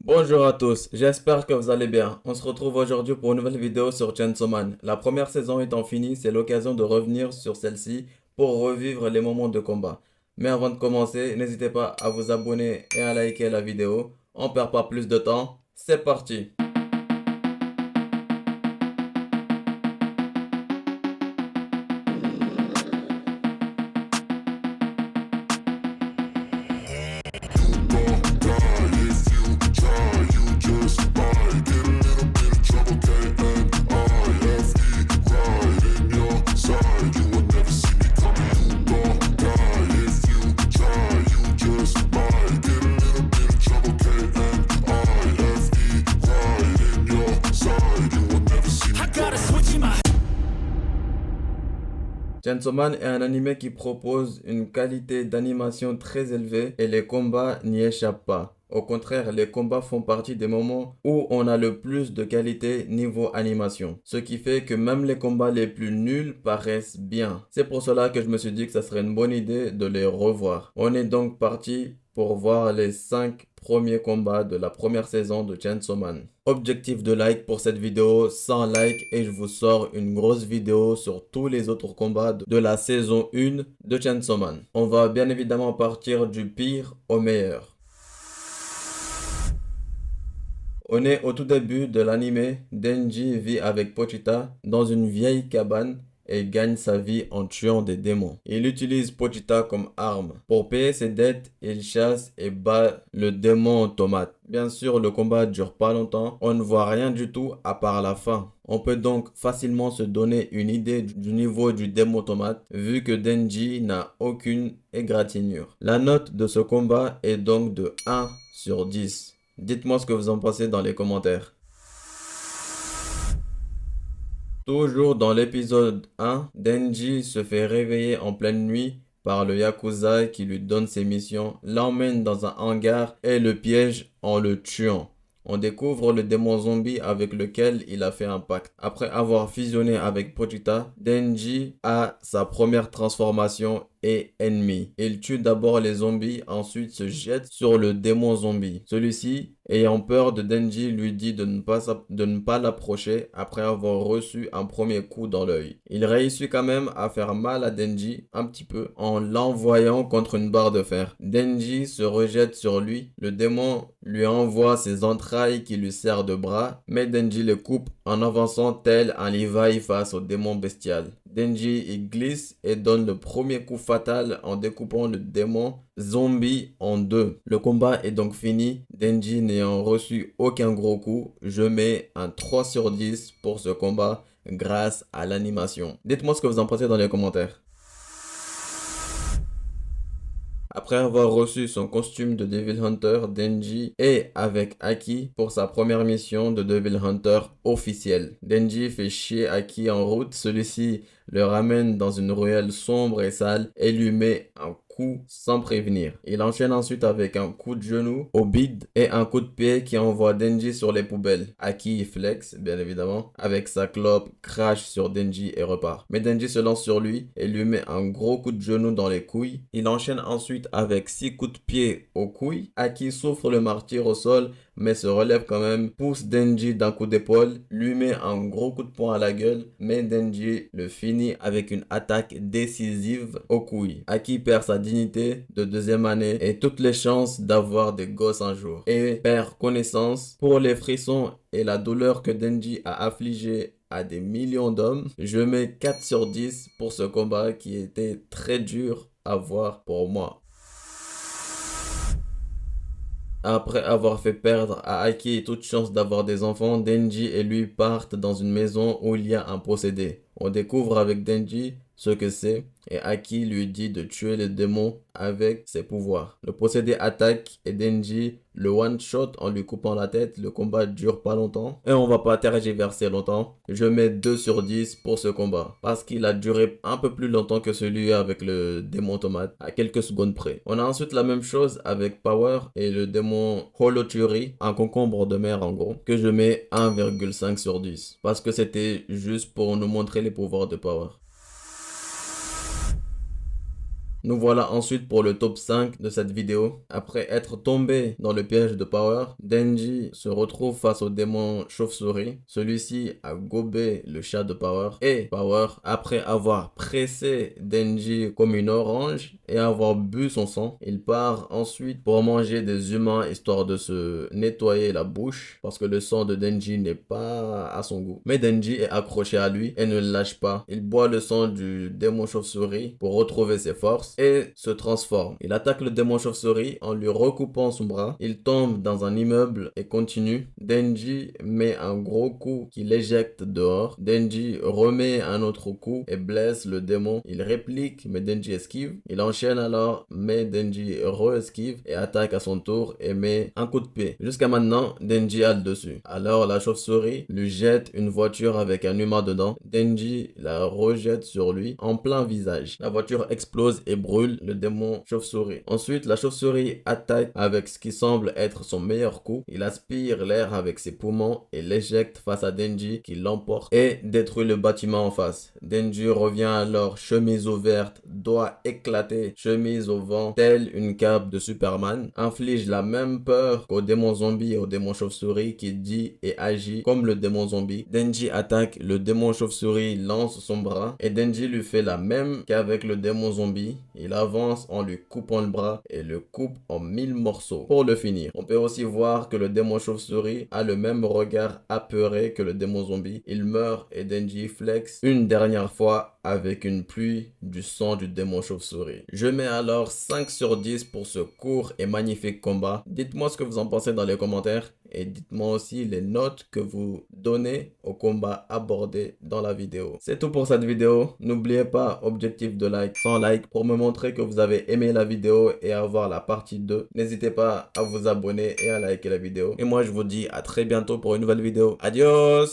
Bonjour à tous, j'espère que vous allez bien. On se retrouve aujourd'hui pour une nouvelle vidéo sur Chainsaw Man. La première saison étant finie, c'est l'occasion de revenir sur celle-ci pour revivre les moments de combat. Mais avant de commencer, n'hésitez pas à vous abonner et à liker la vidéo. On perd pas plus de temps, c'est parti! Chainsaw Man est un anime qui propose une qualité d'animation très élevée et les combats n'y échappent pas. Au contraire, les combats font partie des moments où on a le plus de qualité niveau animation. Ce qui fait que même les combats les plus nuls paraissent bien. C'est pour cela que je me suis dit que ça serait une bonne idée de les revoir. On est donc parti pour voir les 5 premiers combats de la première saison de Chainsaw Man. Objectif de like pour cette vidéo, 100 likes et je vous sors une grosse vidéo sur tous les autres combats de la saison 1 de Chainsaw Man. On va bien évidemment partir du pire au meilleur. On est au tout début de l'anime. Denji vit avec Pochita dans une vieille cabane et gagne sa vie en tuant des démons. Il utilise Pochita comme arme. Pour payer ses dettes, il chasse et bat le démon tomate. Bien sûr, le combat dure pas longtemps. On ne voit rien du tout à part la fin. On peut donc facilement se donner une idée du niveau du démon tomate vu que Denji n'a aucune égratignure. La note de ce combat est donc de 1 sur 10. Dites-moi ce que vous en pensez dans les commentaires. Toujours dans l'épisode 1, Denji se fait réveiller en pleine nuit par le Yakuza qui lui donne ses missions, l'emmène dans un hangar et le piège en le tuant. On découvre le démon zombie avec lequel il a fait un pacte. Après avoir fusionné avec Pochita, Denji a sa première transformation et ennemi. Il tue d'abord les zombies, ensuite se jette sur le démon zombie. Celui-ci, ayant peur de Denji, lui dit de ne pas l'approcher après avoir reçu un premier coup dans l'œil. Il réussit quand même à faire mal à Denji, un petit peu, en l'envoyant contre une barre de fer. Denji se rejette sur lui. Le démon lui envoie ses entrailles qui lui servent de bras, mais Denji les coupe en avançant tel un Levi face au démon bestial. Denji y glisse et donne le premier coup fatal en découpant le démon zombie en deux. Le combat est donc fini, Denji n'ayant reçu aucun gros coup. Je mets un 3 sur 10 pour ce combat grâce à l'animation. Dites-moi ce que vous en pensez dans les commentaires. Après avoir reçu son costume de Devil Hunter, Denji est avec Aki pour sa première mission de Devil Hunter officielle. Denji fait chier Aki en route, celui-ci le ramène dans une ruelle sombre et sale et lui met un coup sans prévenir. Il enchaîne ensuite avec un coup de genou au bide et un coup de pied qui envoie Denji sur les poubelles. Aki flex, bien évidemment, avec sa clope, crache sur Denji et repart. Mais Denji se lance sur lui et lui met un gros coup de genou dans les couilles. Il enchaîne ensuite avec 6 coups de pied aux couilles. Aki souffre le martyre au sol mais se relève quand même, pousse Denji d'un coup d'épaule, lui met un gros coup de poing à la gueule, mais Denji le finit avec une attaque décisive aux couilles. Aki perd sa dignité de deuxième année et toutes les chances d'avoir des gosses un jour. Et perd connaissance. Pour les frissons et la douleur que Denji a affligé à des millions d'hommes, je mets 4 sur 10 pour ce combat qui était très dur à voir pour moi. Après avoir fait perdre à Aki toute chance d'avoir des enfants, Denji et lui partent dans une maison où il y a un possédé. On découvre avec Denji ce que c'est et Aki lui dit de tuer les démons avec ses pouvoirs. Le possédé attaque et Denji le one-shot en lui coupant la tête. Le combat dure pas longtemps et on va pas tergiverser longtemps. Je mets 2 sur 10 pour ce combat parce qu'il a duré un peu plus longtemps que celui avec le démon tomate à quelques secondes près. On a ensuite la même chose avec Power et le démon Holoturi, un concombre de mer en gros, que je mets 1,5 sur 10 parce que c'était juste pour nous montrer les pouvoirs de Power. Nous voilà ensuite pour le top 5 de cette vidéo. Après être tombé dans le piège de Power, Denji se retrouve face au démon chauve-souris. Celui-ci a gobé le chat de Power et Power, après avoir pressé Denji comme une orange et avoir bu son sang, il part ensuite pour manger des humains histoire de se nettoyer la bouche parce que le sang de Denji n'est pas à son goût. Mais Denji est accroché à lui et ne le lâche pas. Il boit le sang du démon chauve-souris pour retrouver ses forces et se transforme. Il attaque le démon chauve-souris en lui recoupant son bras. Il tombe dans un immeuble et continue. Denji met un gros coup qui l'éjecte dehors. Denji remet un autre coup et blesse le démon. Il réplique mais Denji esquive. Il enchaîne alors mais Denji re-esquive et attaque à son tour et met un coup de pied. Jusqu'à maintenant, Denji a le dessus. Alors la chauve-souris lui jette une voiture avec un humain dedans. Denji la rejette sur lui en plein visage. La voiture explose et brûle le démon chauve-souris. Ensuite, la chauve-souris attaque avec ce qui semble être son meilleur coup. Il aspire l'air avec ses poumons et l'éjecte face à Denji qui l'emporte et détruit le bâtiment en face. Denji revient alors chemise ouverte, doigt éclaté, chemise au vent, telle une cape de Superman. Inflige la même peur qu'au démon zombie et au démon chauve-souris qui dit et agit comme le démon zombie. Denji attaque, le démon chauve-souris lance son bras et Denji lui fait la même qu'avec le démon zombie. Il avance en lui coupant le bras et le coupe en 1000 morceaux pour le finir. On peut aussi voir que le démon chauve-souris a le même regard apeuré que le démon zombie. Il meurt et Denji flex une dernière fois avec une pluie du sang du démon chauve-souris. Je mets alors 5 sur 10 pour ce court et magnifique combat. Dites-moi ce que vous en pensez dans les commentaires et dites-moi aussi les notes que vous donnez au combat abordé dans la vidéo. C'est tout pour cette vidéo. N'oubliez pas, objectif de like, 100 likes pour me montrer que vous avez aimé la vidéo et avoir la partie 2. N'hésitez pas à vous abonner et à liker la vidéo. Et moi je vous dis à très bientôt pour une nouvelle vidéo. Adios!